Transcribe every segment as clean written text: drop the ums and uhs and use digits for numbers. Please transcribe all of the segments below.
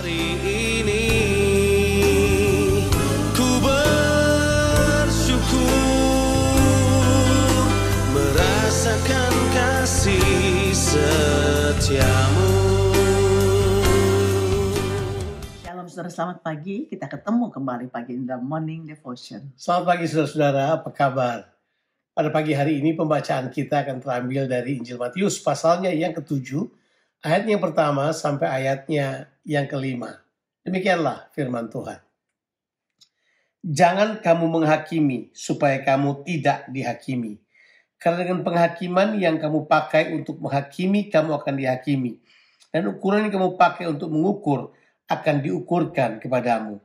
hari ini ku bersyukur merasakan kasih setiamu. Shalom saudara, selamat pagi. Kita ketemu kembali pagi in the morning devotion. Selamat pagi saudara-saudara, apa kabar? Pada pagi hari ini pembacaan kita akan terambil dari Injil Matius pasalnya yang ke-7, ayatnya yang pertama sampai ayatnya yang ke-5. Demikianlah firman Tuhan. Jangan kamu menghakimi supaya kamu tidak dihakimi. Karena dengan penghakiman yang kamu pakai untuk menghakimi, kamu akan dihakimi. Dan ukuran yang kamu pakai untuk mengukur akan diukurkan kepadamu.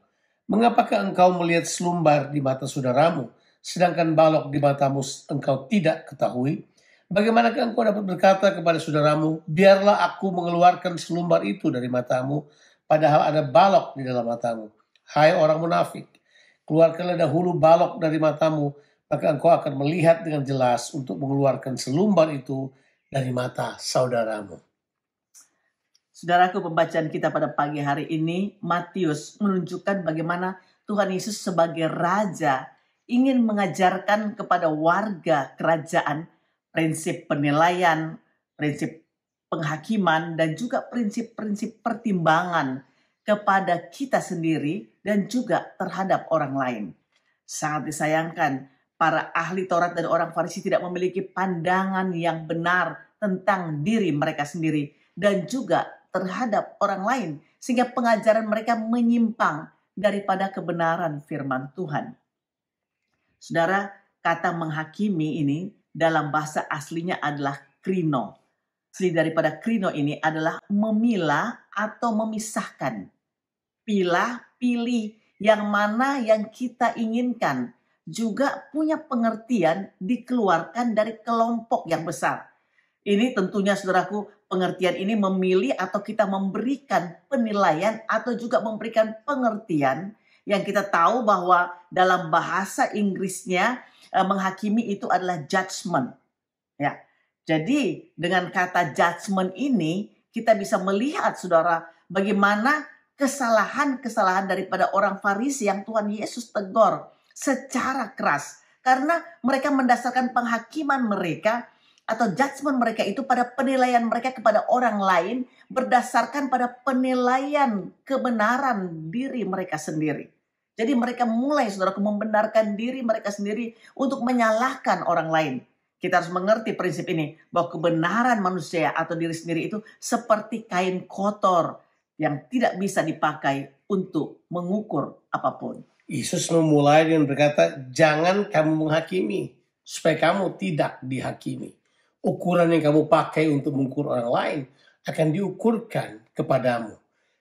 Mengapakah engkau melihat selumbar di mata saudaramu, sedangkan balok di matamu engkau tidak ketahui? Bagaimanakah engkau dapat berkata kepada saudaramu, biarlah aku mengeluarkan selumbar itu dari matamu, padahal ada balok di dalam matamu? Hai orang munafik, keluarkanlah dahulu balok dari matamu, maka engkau akan melihat dengan jelas untuk mengeluarkan selumbar itu dari mata saudaramu. Saudaraku, pembacaan kita pada pagi hari ini, Matius menunjukkan bagaimana Tuhan Yesus sebagai Raja ingin mengajarkan kepada warga kerajaan prinsip penilaian, prinsip penghakiman, dan juga prinsip-prinsip pertimbangan kepada kita sendiri dan juga terhadap orang lain. Sangat disayangkan, para ahli Taurat dan orang Farisi tidak memiliki pandangan yang benar tentang diri mereka sendiri dan juga terhadap orang lain, sehingga pengajaran mereka menyimpang daripada kebenaran firman Tuhan. Saudara, kata menghakimi ini dalam bahasa aslinya adalah krino. Asli daripada krino ini adalah memilah atau memisahkan. Pilah, pilih yang mana yang kita inginkan. Juga punya pengertian dikeluarkan dari kelompok yang besar. Ini tentunya saudaraku, pengertian ini memilih atau kita memberikan penilaian atau juga memberikan pengertian yang kita tahu bahwa dalam bahasa Inggrisnya menghakimi itu adalah judgment. Ya. Jadi dengan kata judgment ini kita bisa melihat saudara bagaimana kesalahan-kesalahan daripada orang Farisi yang Tuhan Yesus tegur secara keras. Karena mereka mendasarkan penghakiman mereka atau judgment mereka itu pada penilaian mereka kepada orang lain berdasarkan pada penilaian kebenaran diri mereka sendiri. Jadi mereka mulai saudaraku membenarkan diri mereka sendiri untuk menyalahkan orang lain. Kita harus mengerti prinsip ini bahwa kebenaran manusia atau diri sendiri itu seperti kain kotor yang tidak bisa dipakai untuk mengukur apapun. Yesus memulai dengan berkata, jangan kamu menghakimi supaya kamu tidak dihakimi. Ukuran yang kamu pakai untuk mengukur orang lain akan diukurkan kepadamu.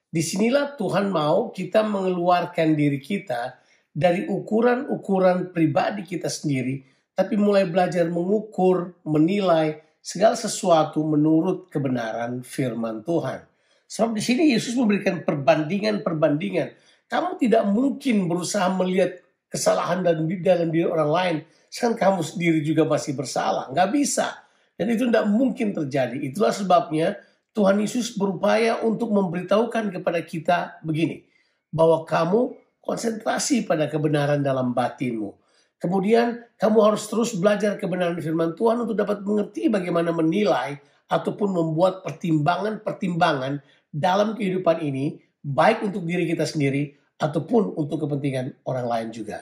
Disinilah Tuhan mau kita mengeluarkan diri kita dari ukuran-ukuran pribadi kita sendiri, tapi mulai belajar mengukur, menilai segala sesuatu menurut kebenaran firman Tuhan. Sebab di sini Yesus memberikan perbandingan-perbandingan. Kamu tidak mungkin berusaha melihat kesalahan dalam diri orang lain, sedangkan kamu sendiri juga masih bersalah. Nggak bisa. Dan itu tidak mungkin terjadi. Itulah sebabnya Tuhan Yesus berupaya untuk memberitahukan kepada kita begini, bahwa kamu konsentrasi pada kebenaran dalam batinmu. Kemudian kamu harus terus belajar kebenaran firman Tuhan untuk dapat mengerti bagaimana menilai ataupun membuat pertimbangan-pertimbangan dalam kehidupan ini, baik untuk diri kita sendiri ataupun untuk kepentingan orang lain juga.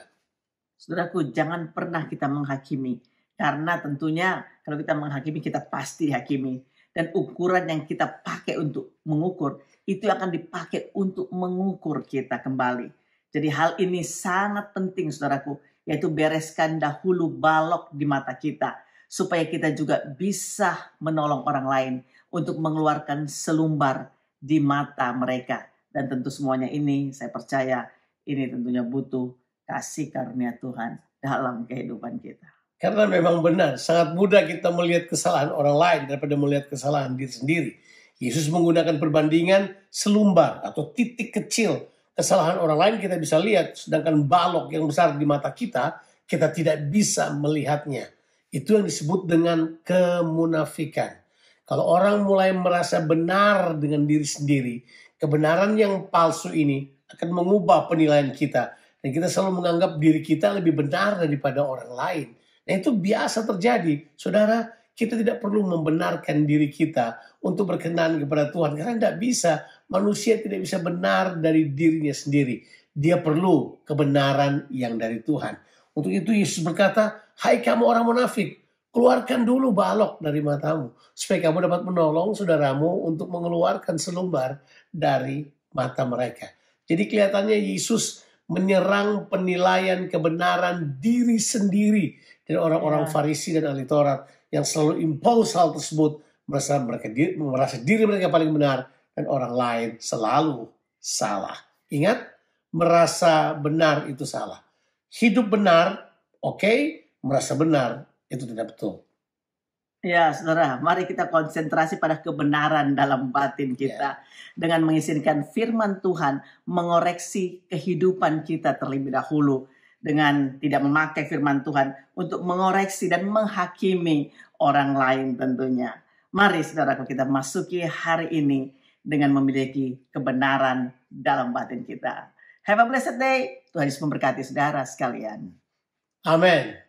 Saudaraku, jangan pernah kita menghakimi. Karena tentunya kalau kita menghakimi kita pasti dihakimi. Dan ukuran yang kita pakai untuk mengukur itu akan dipakai untuk mengukur kita kembali. Jadi hal ini sangat penting saudaraku. Yaitu bereskan dahulu balok di mata kita. Supaya kita juga bisa menolong orang lain untuk mengeluarkan selumbar di mata mereka. Dan tentu semuanya ini saya percaya ini tentunya butuh kasih karunia Tuhan dalam kehidupan kita. Karena memang benar, sangat mudah kita melihat kesalahan orang lain daripada melihat kesalahan diri sendiri. Yesus menggunakan perbandingan selumbar atau titik kecil kesalahan orang lain kita bisa lihat. Sedangkan balok yang besar di mata kita, kita tidak bisa melihatnya. Itu yang disebut dengan kemunafikan. Kalau orang mulai merasa benar dengan diri sendiri, kebenaran yang palsu ini akan mengubah penilaian kita. Dan kita selalu menganggap diri kita lebih benar daripada orang lain. Nah itu biasa terjadi. Saudara, kita tidak perlu membenarkan diri kita untuk berkenan kepada Tuhan. Karena tidak bisa. Manusia tidak bisa benar dari dirinya sendiri. Dia perlu kebenaran yang dari Tuhan. Untuk itu Yesus berkata, hai kamu orang munafik, keluarkan dulu balok dari matamu. Supaya kamu dapat menolong saudaramu untuk mengeluarkan selumbar dari mata mereka. Jadi kelihatannya Yesus menyerang penilaian kebenaran diri sendiri dari orang-orang Farisi dan ahli Taurat yang selalu impose hal tersebut, merasa diri mereka paling benar dan orang lain selalu salah. Ingat, merasa benar itu salah. Hidup benar, oke, merasa benar itu tidak betul. Ya, saudara, mari kita konsentrasi pada kebenaran dalam batin kita dengan mengizinkan firman Tuhan mengoreksi kehidupan kita terlebih dahulu dengan tidak memakai firman Tuhan untuk mengoreksi dan menghakimi orang lain tentunya. Mari saudara, kita masuki hari ini dengan memiliki kebenaran dalam batin kita. Have a blessed day. Tuhan Yesus memberkati saudara sekalian. Amin.